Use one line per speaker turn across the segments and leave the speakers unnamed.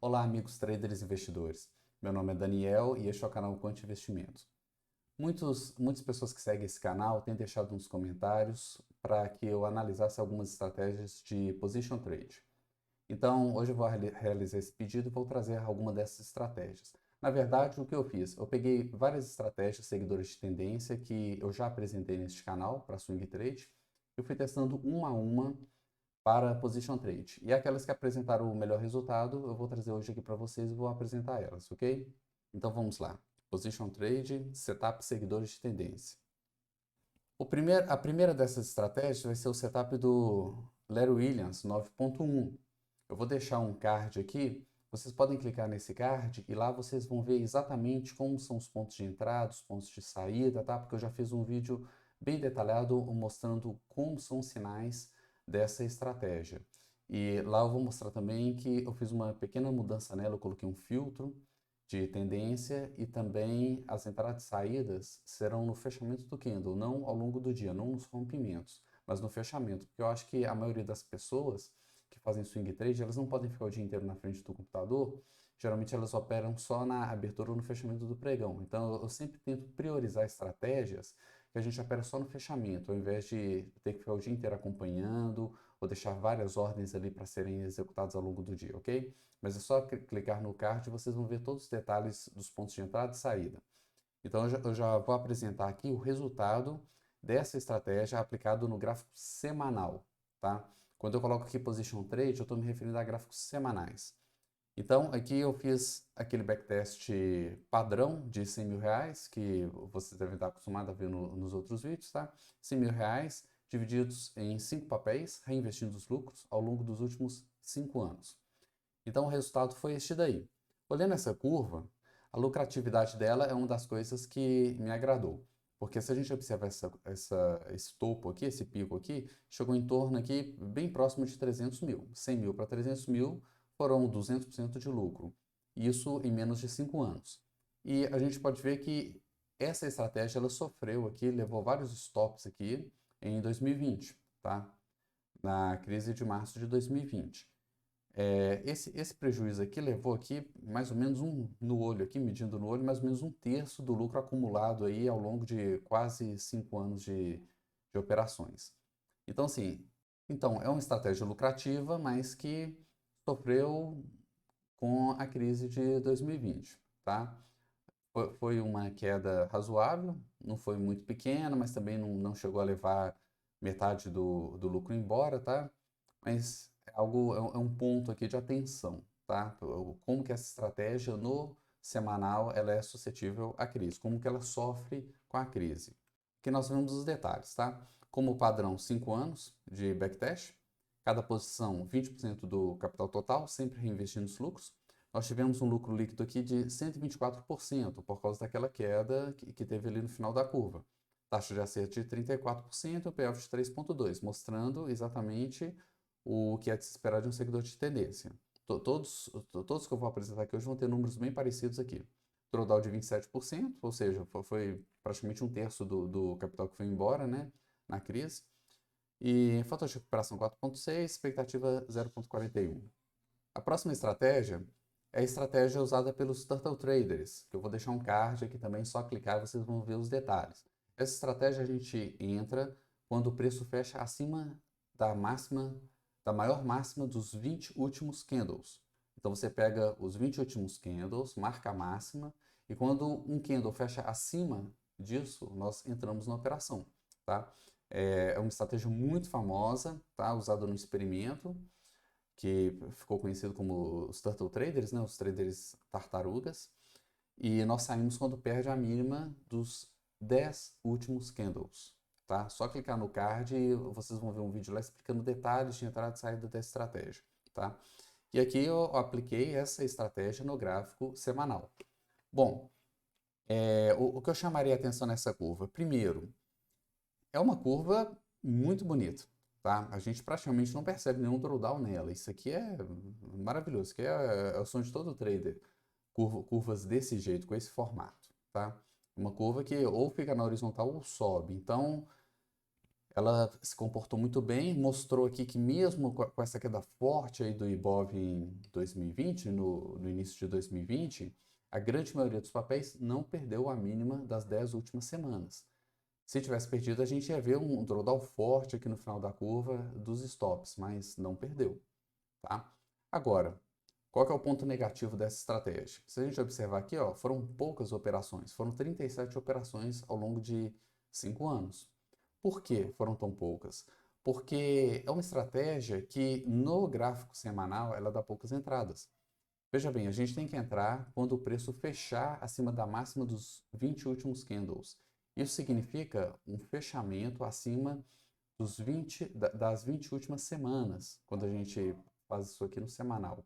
Olá, amigos traders e investidores. Meu nome é Daniel e este é o canal Quant Investimentos. Muitas pessoas que seguem esse canal têm deixado nos comentários para que eu analisasse algumas estratégias de position trade. Então, hoje eu vou realizar esse pedido e vou trazer alguma dessas estratégias. Na verdade, o que eu fiz? Eu peguei várias estratégias seguidores de tendência que eu já apresentei neste canal para swing trade. Eu fui testando uma a uma para position trade. E aquelas que apresentaram o melhor resultado, eu vou trazer hoje aqui para vocês e vou apresentar elas, ok? Então vamos lá. Position trade, setup seguidores de tendência. A primeira dessas estratégias vai ser o setup do Larry Williams 9.1. Eu vou deixar um card aqui, vocês podem clicar nesse card e lá vocês vão ver exatamente como são os pontos de entrada, os pontos de saída, tá? Porque eu já fiz um vídeo bem detalhado mostrando como são os sinais dessa estratégia. E lá eu vou mostrar também que eu fiz uma pequena mudança nela, eu coloquei um filtro de tendência e também as entradas e saídas serão no fechamento do candle, não ao longo do dia, não nos rompimentos, mas no fechamento, porque eu acho que a maioria das pessoas que fazem swing trade, elas não podem ficar o dia inteiro na frente do computador, geralmente elas operam só na abertura ou no fechamento do pregão. Então eu sempre tento priorizar estratégias que a gente opera só no fechamento, ao invés de ter que ficar o dia inteiro acompanhando ou deixar várias ordens ali para serem executadas ao longo do dia, ok? Mas é só clicar no card e vocês vão ver todos os detalhes dos pontos de entrada e saída. Então eu já vou apresentar aqui o resultado dessa estratégia aplicado no gráfico semanal, tá? Quando eu coloco aqui Position Trade, eu estou me referindo a gráficos semanais. Então, aqui eu fiz aquele backtest padrão de 100 mil reais, que vocês devem estar acostumados a ver nos outros vídeos, tá? 100 mil reais divididos em 5 papéis, reinvestindo os lucros ao longo dos últimos 5 anos. Então, o resultado foi este daí. Olhando essa curva, a lucratividade dela é uma das coisas que me agradou. Porque se a gente observar esse topo aqui, esse pico aqui, chegou em torno aqui bem próximo de 300 mil. 100 mil para 300 mil foram 200% de lucro. Isso em menos de 5 anos. E a gente pode ver que essa estratégia ela sofreu aqui, levou vários stops aqui em 2020, tá? Na crise de março de 2020. Esse prejuízo aqui levou aqui mais ou menos no olho aqui, medindo no olho, mais ou menos um terço do lucro acumulado aí ao longo de quase 5 anos de operações. Então, assim, então é uma estratégia lucrativa, mas que sofreu com a crise de 2020, tá? Foi uma queda razoável, não foi muito pequena, mas também não chegou a levar metade do lucro embora, tá? Mas é um ponto aqui de atenção, tá? Como que essa estratégia no semanal ela é suscetível à crise, como que ela sofre com a crise. Aqui nós vemos os detalhes, tá? Como padrão, 5 anos de backtest, cada posição 20% do capital total, sempre reinvestindo os lucros. Nós tivemos um lucro líquido aqui de 124% por causa daquela queda que teve ali no final da curva. Taxa de acerto de 34% e payoff de 3,2%, mostrando exatamente o que é de se esperar de um seguidor de tendência. Todos que eu vou apresentar aqui hoje vão ter números bem parecidos aqui. Drawdown de 27%, ou seja, foi praticamente um terço do capital que foi embora, né, na crise. E fator de recuperação 4,6, expectativa 0,41. A próxima estratégia é a estratégia usada pelos Turtle Traders, que eu vou deixar um card aqui também, só clicar e vocês vão ver os detalhes. Essa estratégia a gente entra quando o preço fecha acima da máxima, da maior máxima dos 20 últimos candles. Então você pega os 20 últimos candles, marca a máxima, e quando um candle fecha acima disso, nós entramos na operação, tá? É uma estratégia muito famosa, tá? Usada no experimento, que ficou conhecido como os Turtle Traders, né? Os traders tartarugas. E nós saímos quando perde a mínima dos 10 últimos candles, tá? Só clicar no card e vocês vão ver um vídeo lá explicando detalhes de entrada e saída dessa estratégia, tá? E aqui eu apliquei essa estratégia no gráfico semanal. Bom, o que eu chamaria a atenção nessa curva? Primeiro, é uma curva muito bonita, tá? A gente praticamente não percebe nenhum drawdown nela. Isso aqui é maravilhoso. Isso aqui é o sonho de todo trader. Curvas desse jeito, com esse formato, tá? Uma curva que ou fica na horizontal ou sobe. Então, ela se comportou muito bem, mostrou aqui que mesmo com essa queda forte aí do Ibov em 2020, no início de 2020, a grande maioria dos papéis não perdeu a mínima das 10 últimas semanas. Se tivesse perdido, a gente ia ver um drawdown forte aqui no final da curva dos stops, mas não perdeu, tá? Agora, qual que é o ponto negativo dessa estratégia? Se a gente observar aqui, ó, foram poucas operações, foram 37 operações ao longo de 5 anos. Por que foram tão poucas? Porque é uma estratégia que no gráfico semanal ela dá poucas entradas. Veja bem, a gente tem que entrar quando o preço fechar acima da máxima dos 20 últimos candles. Isso significa um fechamento acima das 20 últimas semanas, quando a gente faz isso aqui no semanal.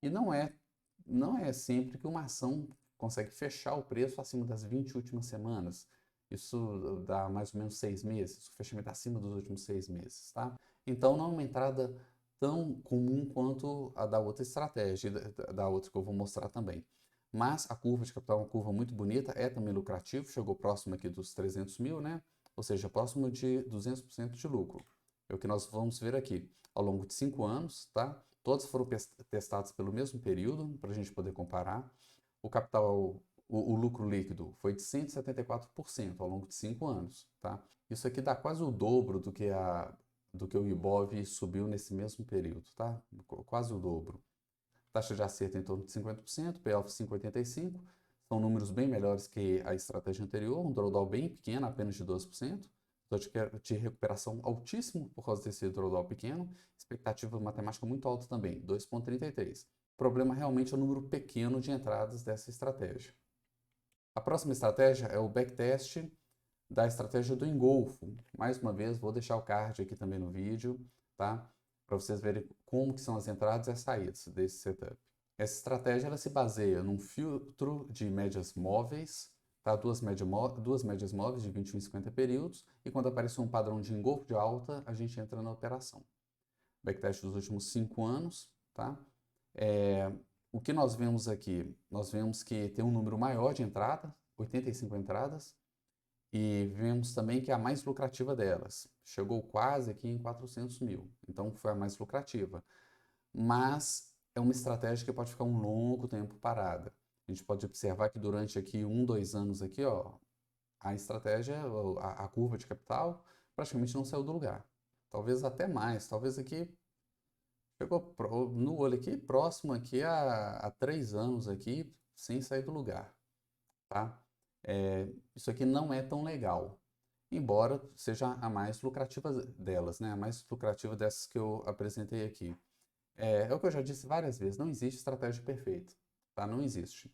E não é sempre que uma ação consegue fechar o preço acima das 20 últimas semanas. Isso dá mais ou menos 6 meses, o fechamento acima dos últimos 6 meses, tá? Então não é uma entrada tão comum quanto a da outra estratégia, da outra que eu vou mostrar também. Mas a curva de capital é uma curva muito bonita, é também lucrativo, chegou próximo aqui dos 300 mil, né? Ou seja, próximo de 200% de lucro. É o que nós vamos ver aqui ao longo de 5 anos, tá? Todos foram testados pelo mesmo período, para a gente poder comparar. O capital, o lucro líquido foi de 174% ao longo de 5 anos, tá? Isso aqui dá quase o dobro do que o Ibov subiu nesse mesmo período, tá? Quase o dobro. Taxa de acerto em torno de 50%, payoff 5,85%. São números bem melhores que a estratégia anterior, um drawdown bem pequeno, apenas de 12%. De recuperação altíssimo por causa desse drawdown pequeno. Expectativa matemática muito alta também, 2,33. O problema realmente é o número pequeno de entradas dessa estratégia. A próxima estratégia é o backtest da estratégia do engolfo. Mais uma vez, vou deixar o card aqui também no vídeo, tá? Para vocês verem como que são as entradas e as saídas desse setup. Essa estratégia ela se baseia num filtro de médias móveis, tá? Duas médias móveis de 21 e 50 períodos, e quando aparecer um padrão de engolfo de alta, a gente entra na operação. Backtest dos últimos 5 anos, tá? O que nós vemos aqui? Nós vemos que tem um número maior de entradas, 85 entradas, e vemos também que é a mais lucrativa delas. Chegou quase aqui em 400 mil, então foi a mais lucrativa. Mas é uma estratégia que pode ficar um longo tempo parada. A gente pode observar que durante aqui 2 anos aqui, ó, a estratégia, a curva de capital praticamente não saiu do lugar. Talvez até mais, talvez aqui chegou no olho aqui, próximo aqui a 3 anos aqui, sem sair do lugar, tá? Isso aqui não é tão legal, embora seja a mais lucrativa delas, né? A mais lucrativa dessas que eu apresentei aqui. É o que eu já disse várias vezes, não existe estratégia perfeita, tá? Não existe.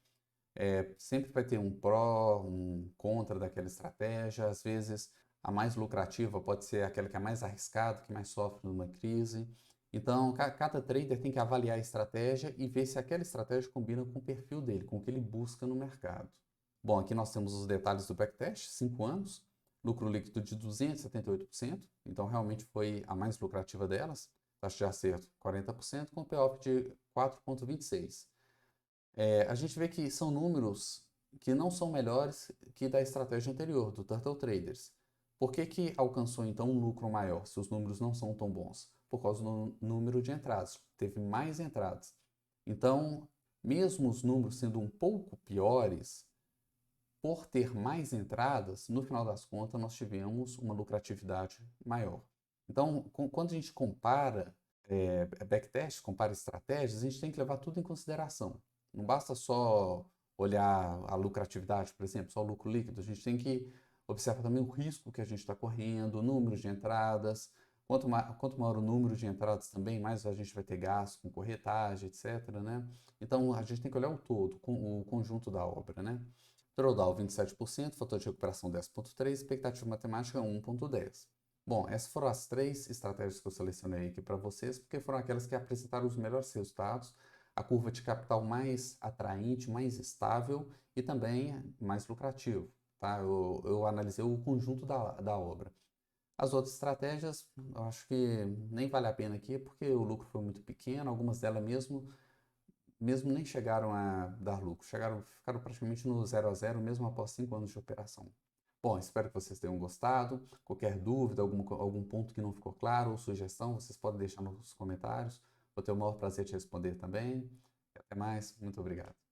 Sempre vai ter um pró, um contra daquela estratégia, às vezes a mais lucrativa pode ser aquela que é mais arriscada, que mais sofre numa crise. Então, cada trader tem que avaliar a estratégia e ver se aquela estratégia combina com o perfil dele, com o que ele busca no mercado. Bom, aqui nós temos os detalhes do backtest, 5 anos, lucro líquido de 278%, então realmente foi a mais lucrativa delas, taxa de acerto 40%, com payoff de 4,26%. A gente vê que são números que não são melhores que da estratégia anterior, do Turtle Traders. Por que que alcançou então um lucro maior, se os números não são tão bons? Por causa do número de entradas, teve mais entradas. Então, mesmo os números sendo um pouco piores, por ter mais entradas, no final das contas, nós tivemos uma lucratividade maior. Então, quando a gente compara backtest, compara estratégias, a gente tem que levar tudo em consideração. Não basta só olhar a lucratividade, por exemplo, só o lucro líquido. A gente tem que observar também o risco que a gente está correndo, o número de entradas. Quanto maior o número de entradas também, mais a gente vai ter gasto com corretagem, etc., né? Então, a gente tem que olhar o todo, o conjunto da obra, né? Drawdown 27%, fator de recuperação 10,3%, expectativa matemática 1,10%. Bom, essas foram as 3 estratégias que eu selecionei aqui para vocês, porque foram aquelas que apresentaram os melhores resultados, a curva de capital mais atraente, mais estável e também mais lucrativo. Tá? Eu analisei o conjunto da obra. As outras estratégias, eu acho que nem vale a pena aqui, porque o lucro foi muito pequeno, algumas delas mesmo nem chegaram a dar lucro, ficaram praticamente no 0 a 0 mesmo após 5 anos de operação. Bom, espero que vocês tenham gostado. Qualquer dúvida, algum ponto que não ficou claro ou sugestão, vocês podem deixar nos comentários. Vou ter o maior prazer de responder também. Até mais. Muito obrigado.